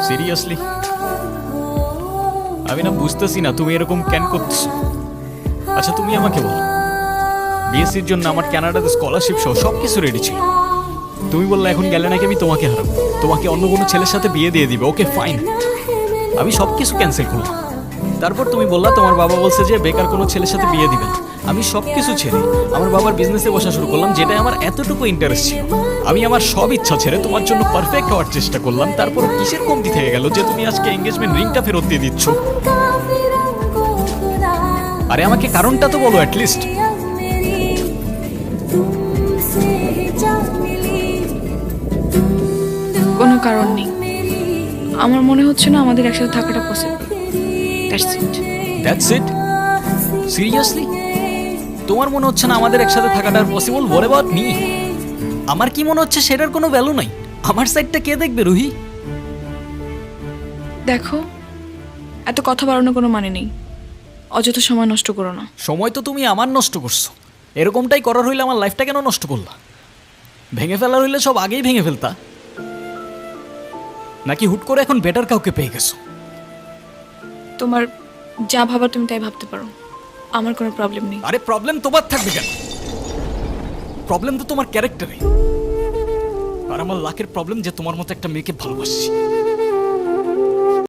Seriously আমি না বুঝতেছি না তুমি এরকম কেন করতেছো। আচ্ছা তুমি আমাকে বলো, বিএসসির জন্য আমার কানাডাতে স্কলারশিপ সহ সবকিছু রেডি ছিল। তুমি বললে এখন গেলে নাকি আমি তোমাকে হারাবো, তোমাকে অন্য কোনো ছেলের সাথে বিয়ে দিয়ে দিবে। ওকে ফাইন, আমি সবকিছু ক্যান্সেল করলাম। তারপর তুমি বললা তোমার বাবা বলছে যে বেকার কোনো ছেলের সাথে বিয়ে দিবেন। আমি সবকিছু ছেড়ে আমার বাবার বিজনেসে বসা শুরু করলাম, যেটা আমার এতটুকু ইন্টারেস্ট ছিল। আমি আমার সব ইচ্ছা ছেড়ে তোমার জন্য পারফেক্ট হওয়ার চেষ্টা করলাম। তারপর কিসের কমতি থেকে গেল যে তুমি আজকে এঙ্গেজমেন্ট রিংটা ফেরত দিয়ে দিচ্ছ? আরে আমাকে কারণটা তো বলো অ্যাটলিস্ট। কোনো কারণ নেই, আমার মনে হচ্ছে না আমাদের একসাথে থাকাটা possible. That's it. That's it? Seriously তোমার মনে হচ্ছে না আমাদের একসাথে থাকাটা পসিবল? What about me? আমার কি মনে হচ্ছে সেটার কোনো ভ্যালু নাই? আমার সাইডটা কে দেখবে রুহি? দেখো, এত কথা বাড়ানোর কোনো মানে নেই, অযথা সময় নষ্ট করো না। সময় তো তুমি আমার নষ্ট করছো। এরকমটাই করার হইলে আমার লাইফটা কেন নষ্ট করলা? ভেঙে ফেলার হইলে সব আগেই ভেঙে ফেলতা, নাকি হুট করে এখন বেটার কাউকে পেয়ে গেছো? তোমার যা ভাবার তুমি তাই ভাবতে পারো, আমার কোনো প্রবলেম নেই। আরে প্রবলেম তোমার থাকবে কেন? প্রবলেম তো তোমার ক্যারেক্টারে। আর আমার লাখের প্রবলেম যে তোমার মতো একটা মেয়েকে ভালোবাসছি।